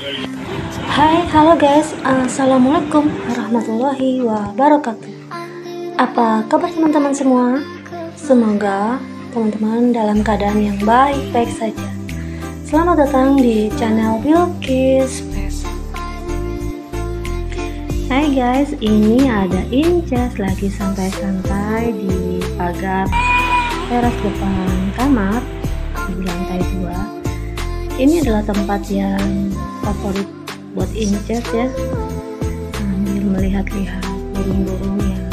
Hai, halo guys, assalamualaikum warahmatullahi wabarakatuh. Apa kabar teman-teman semua? Semoga teman-teman dalam keadaan yang baik-baik saja. Selamat datang di channel Bilqis Pes. Hai guys, ini ada Inces lagi santai-santai di pagar teras depan kamar di lantai 2. Ini adalah tempat yang favorit buat Inces ya, sambil melihat-lihat burung-burung yang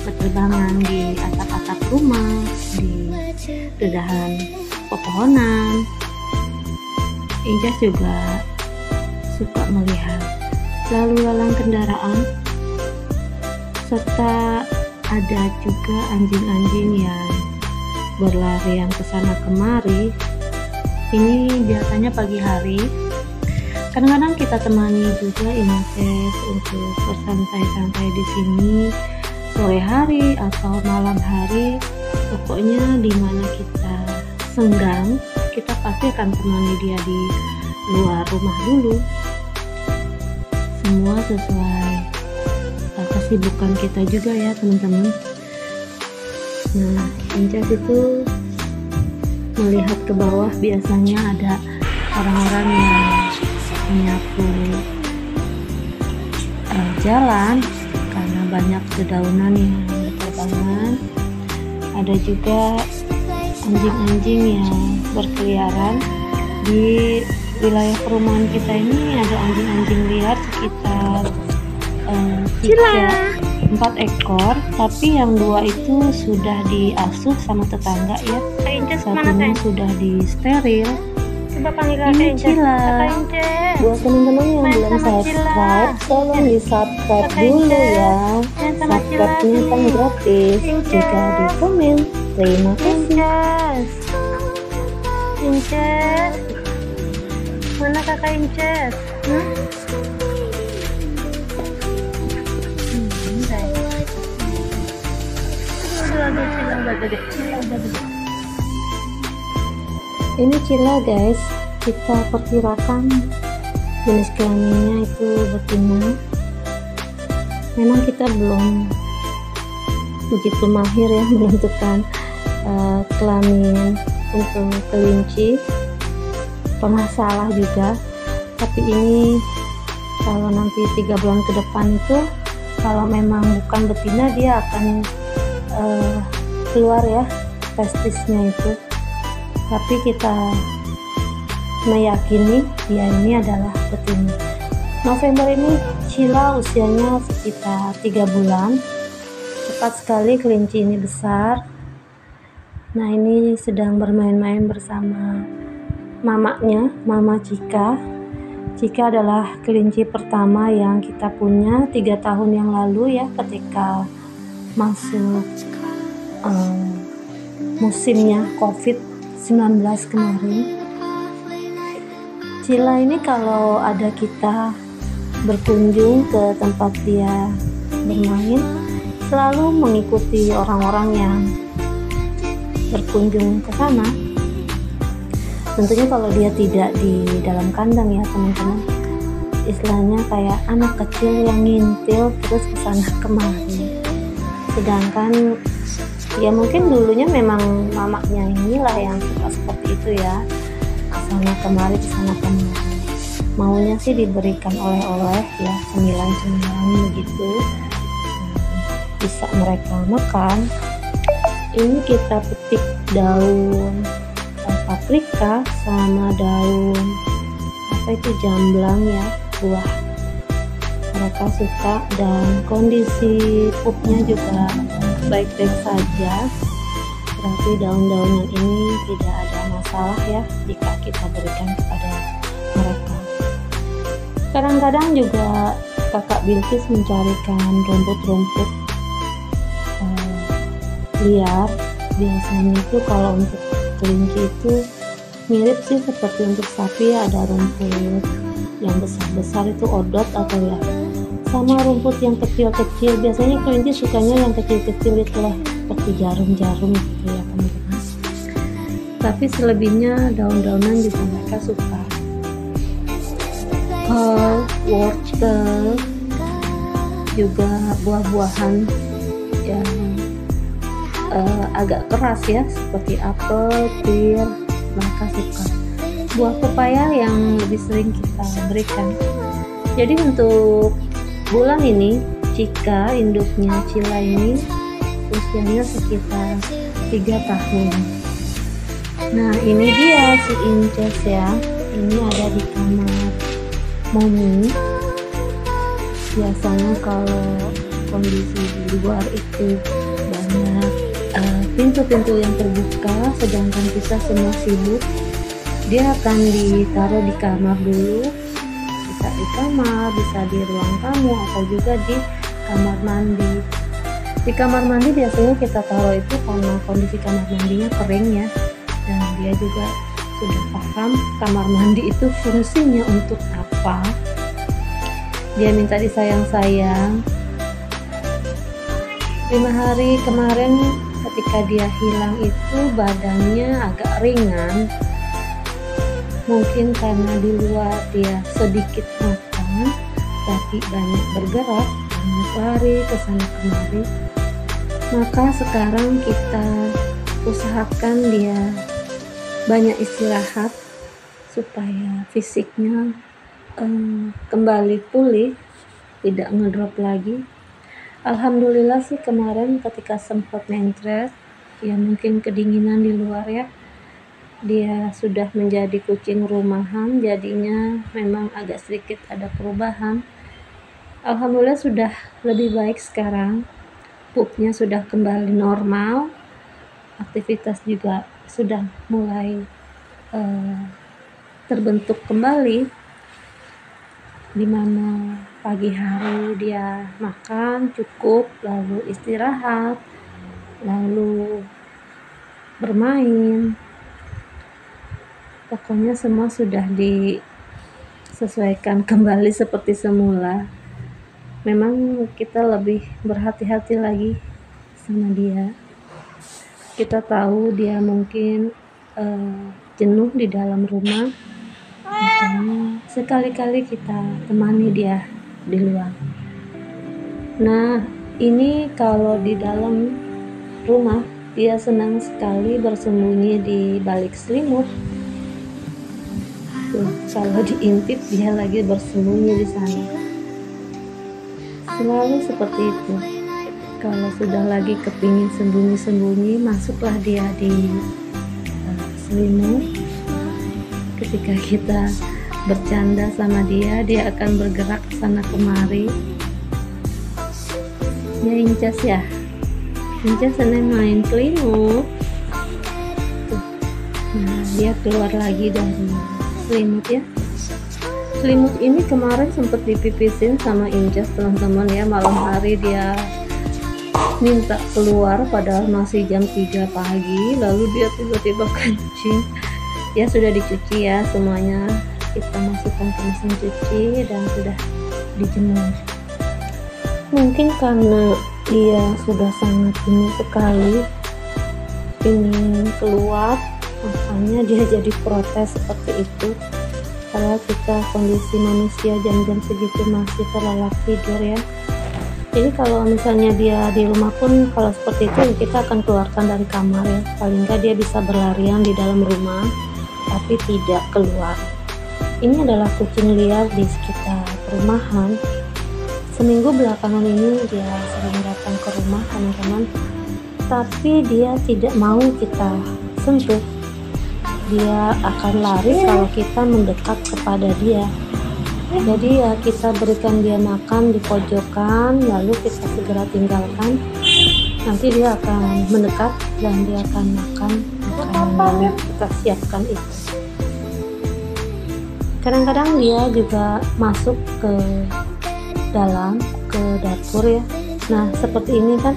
berterbangan di atap-atap rumah, di dedahan pepohonan. Inces juga suka melihat lalu lalang kendaraan, serta ada juga anjing-anjing yang berlarian ke sana kemari. Ini biasanya pagi hari. Kadang-kadang kita temani juga Inces untuk bersantai-santai di sini sore hari atau malam hari. Pokoknya di mana kita senggang, kita pasti akan temani dia di luar rumah dulu. Semua sesuai kesibukan kita juga ya teman-teman. Nah, Inces itu melihat ke bawah, biasanya ada orang-orang yang menyapu jalan karena banyak dedaunan yang berterbangan. Ada juga anjing-anjing yang berkeliaran di wilayah perumahan kita. Ini ada anjing-anjing liar sekitar 4 ekor, tapi yang 2 itu sudah diasuh sama tetangga ya. Satunya sudah disteril. Coba panggil Ini Cila. Buat teman-teman yang belum subscribe, tolong di subscribe dulu ya. Subscribe-nya kan gratis, juga di komen. Terima kasih. Inces, mana kakak Inces? Ini Cila guys, kita perkirakan jenis kelaminnya itu betina. Memang kita belum begitu mahir ya menentukan kelamin untuk kelinci. Pernah salah juga, tapi ini kalau nanti 3 bulan ke depan itu, kalau memang bukan betina, dia akan keluar ya testisnya itu. Tapi kita meyakini dia ini adalah betina. November ini Cila usianya sekitar 3 bulan. Cepat sekali kelinci ini besar. Nah, ini sedang bermain-main bersama mamanya, Mama Cika. Cika adalah kelinci pertama yang kita punya 3 tahun yang lalu ya, ketika masuk musimnya COVID-19 kemarin. Cila ini kalau ada kita berkunjung ke tempat dia bermain, selalu mengikuti orang-orang yang berkunjung ke sana. Tentunya kalau dia tidak di dalam kandang ya teman-teman, istilahnya kayak anak kecil yang ngintil terus kesana kemari. Sedangkan ya mungkin dulunya memang mamanya inilah yang suka seperti itu ya, kesana kemari maunya sih diberikan oleh-oleh ya, cemilan-cemilan begitu, bisa mereka makan. Ini kita petik daun paprika sama daun apa itu, jamblang ya, buah mereka suka, dan kondisi pupnya juga baik-baik saja. Berarti daun-daunan ini tidak ada masalah ya jika kita berikan kepada mereka. Kadang-kadang juga kakak Bilqis mencarikan rumput-rumput liar. Biasanya itu kalau untuk kelinci itu mirip sih seperti untuk sapi ya, ada rumput yang besar-besar itu odot atau ya, sama rumput yang kecil-kecil. Biasanya kelinci sukanya yang kecil-kecil itulah, seperti jarum-jarum gitu ya teman-teman. Tapi selebihnya daun-daunan juga mereka suka. kol, wortel, juga buah-buahan yang agak keras ya, seperti apel, pir. Mereka suka buah pepaya yang lebih sering kita berikan. Jadi untuk bulan ini Cika, induknya Cila ini usianya sekitar 3 tahun. Nah ini dia si Inces ya, ini ada di kamar Momi. Biasanya kalau kondisi di luar itu banyak pintu-pintu yang terbuka, sedangkan kita semua sibuk, dia akan ditaruh di kamar dulu, bisa di kamar, bisa di ruang tamu, atau juga di kamar mandi. Di kamar mandi biasanya kita taruh itu karena kondisi kamar mandinya kering ya, dan dia juga sudah paham kamar mandi itu fungsinya untuk apa. Dia minta disayang-sayang. 5 hari kemarin ketika dia hilang itu badannya agak ringan, mungkin karena di luar dia sedikit makan tapi banyak bergerak, banyak lari ke sana kemari. Maka sekarang kita usahakan dia banyak istirahat supaya fisiknya kembali pulih, tidak ngedrop lagi. Alhamdulillah sih kemarin ketika sempat nentret, ya mungkin kedinginan di luar ya, dia sudah menjadi kucing rumahan, jadinya memang agak sedikit ada perubahan. Alhamdulillah sudah lebih baik sekarang, pupnya sudah kembali normal, aktivitas juga sudah mulai terbentuk kembali, dimana pagi hari dia makan cukup, lalu istirahat, lalu bermain. Pokoknya semua sudah disesuaikan kembali seperti semula. Memang kita lebih berhati-hati lagi sama dia. Kita tahu dia mungkin jenuh di dalam rumah, makanya sekali-kali kita temani dia di luar. Nah ini kalau di dalam rumah dia senang sekali bersembunyi di balik selimut. Tuh, kalau diintip dia lagi bersembunyi di sana. Selalu seperti itu. Kalau sudah lagi kepingin sembunyi-sembunyi, masuklah dia di selimut. Ketika kita bercanda sama dia, dia akan bergerak sana kemari. Ya Incas ya, Incas senang main selimut. Tuh. Nah dia keluar lagi dari selimut ya. Selimut ini kemarin sempat dipipisin sama Incas teman-teman ya, malam hari dia minta keluar padahal masih jam 3 pagi, lalu dia tiba-tiba kencing. Ya sudah dicuci ya semuanya, kita masukkan ke mesin cuci dan sudah dijemur. Mungkin karena dia sudah sangat jenuh sekali ingin keluar, makanya dia jadi protes seperti itu. Kalau kita kondisi manusia jam-jam segitu masih terlelap tidur ya. Jadi kalau misalnya dia di rumah pun kalau seperti itu kita akan keluarkan dari kamar ya. Paling nggak dia bisa berlarian di dalam rumah tapi tidak keluar. Ini adalah kucing liar di sekitar perumahan. Seminggu belakangan ini dia sering datang ke rumah teman-teman, tapi dia tidak mau kita sentuh. Dia akan lari kalau kita mendekat kepada dia. Jadi ya kita berikan dia makan di pojokan, lalu kita segera tinggalkan. Nanti dia akan mendekat dan dia akan makan makanan yang kita siapkan itu. Kadang-kadang dia juga masuk ke dalam, ke dapur ya. Nah seperti ini kan,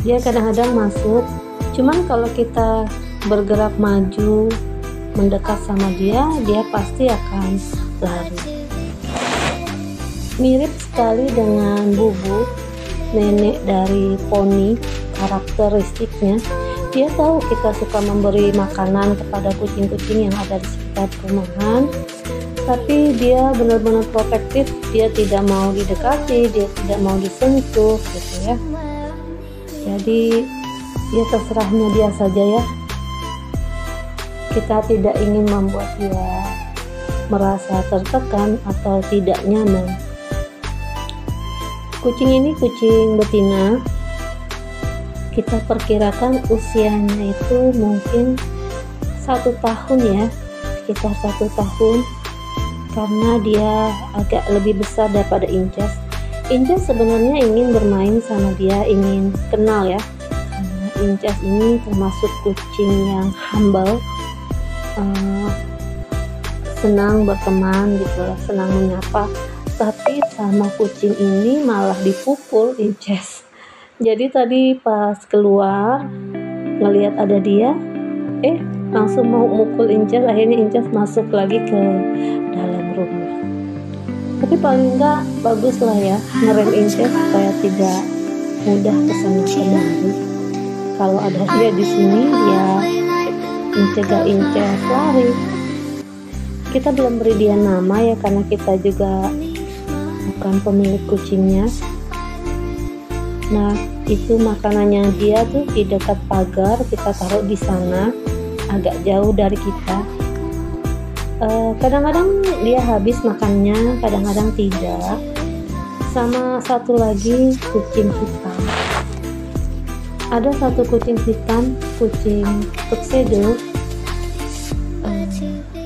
dia kadang-kadang masuk, cuman kalau kita bergerak maju mendekat sama dia, dia pasti akan lari. Mirip sekali dengan Bubu, nenek dari Poni. Karakteristiknya dia tahu kita suka memberi makanan kepada kucing-kucing yang ada di sekitar perumahan, tapi dia benar-benar protektif, dia tidak mau didekati, dia tidak mau disentuh gitu ya. Jadi ya terserahnya dia saja ya, kita tidak ingin membuat dia merasa tertekan atau tidak nyaman. Kucing ini kucing betina, kita perkirakan usianya itu mungkin 1 tahun ya, sekitar 1 tahun, karena dia agak lebih besar daripada Inces. Inces sebenarnya ingin bermain sama dia, ingin kenal ya, karena Inces ini termasuk kucing yang humble, senang berteman gitu lah, senang menyapa. Tapi sama kucing ini malah dipukul Inces. Jadi tadi pas keluar ngelihat ada dia, langsung mau mukul Inces. Akhirnya Inces masuk lagi ke dalam rumah. Tapi paling enggak bagus lah ya, ngerem Inces supaya tidak mudah kesana kemari. Kalau ada dia di sini, dia mencegah Inces lari. Kita belum beri dia nama ya, karena kita juga bukan pemilik kucingnya. Nah, itu makanannya dia tuh di dekat pagar, kita taruh di sana, agak jauh dari kita. Kadang-kadang dia habis makannya, kadang-kadang tidak. Sama satu lagi kucing hitam. Ada satu kucing hitam, kucing tuxedo.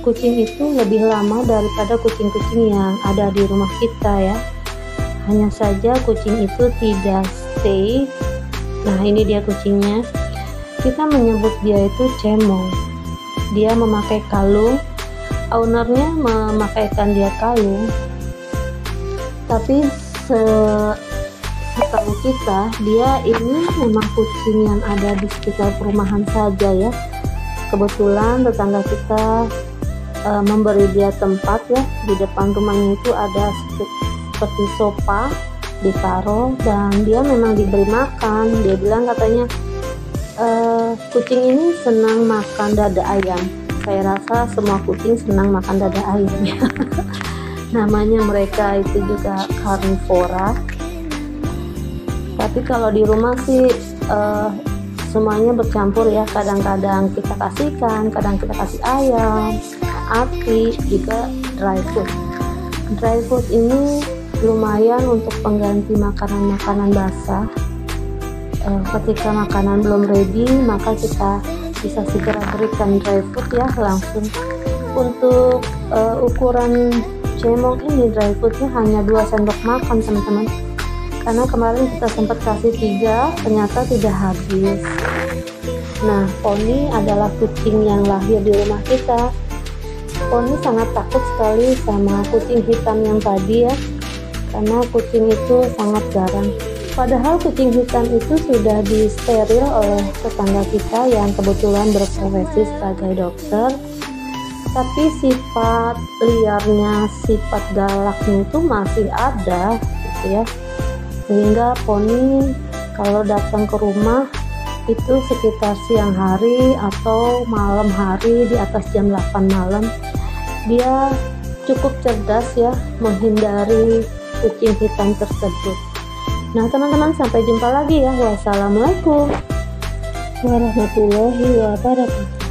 Kucing itu lebih lama daripada kucing-kucing yang ada di rumah kita ya. Hanya saja kucing itu tidak stay. Nah, ini dia kucingnya. Kita menyebut dia itu cemong. Dia memakai kalung. Ownernya memakaikan dia kalung. Tapi setahu kita, dia ini memang kucing yang ada di sekitar perumahan saja ya. Kebetulan tetangga kita memberi dia tempat ya, di depan rumahnya itu ada seperti sofa ditaruh, dan dia memang diberi makan. Dia bilang katanya kucing ini senang makan dada ayam. Saya rasa semua kucing senang makan dada ayam ya. Namanya mereka itu juga karnivora. Tapi kalau di rumah sih semuanya bercampur ya. Kadang-kadang kita kasih ikan, kadang kita kasih ayam, api, juga dry food. Dry food ini lumayan untuk pengganti makanan-makanan basah. Ketika makanan belum ready, maka kita bisa segera berikan dry food ya langsung. Untuk ukuran cemong ini dry foodnya hanya 2 sendok makan teman-teman, karena kemarin kita sempat kasih 3, ternyata tidak habis. Nah, Poni adalah kucing yang lahir di rumah kita. Poni sangat takut sekali sama kucing hitam yang tadi ya, karena kucing itu sangat garang. Padahal kucing hitam itu sudah disteril oleh tetangga kita yang kebetulan berprofesi sebagai dokter. Tapi sifat liarnya, sifat galaknya itu masih ada gitu ya. Sehingga Poni kalau datang ke rumah itu sekitar siang hari atau malam hari, di atas jam 8 malam, dia cukup cerdas ya menghindari kucing hitam tersebut. Nah teman-teman, sampai jumpa lagi ya. Wassalamualaikum warahmatullahi wabarakatuh.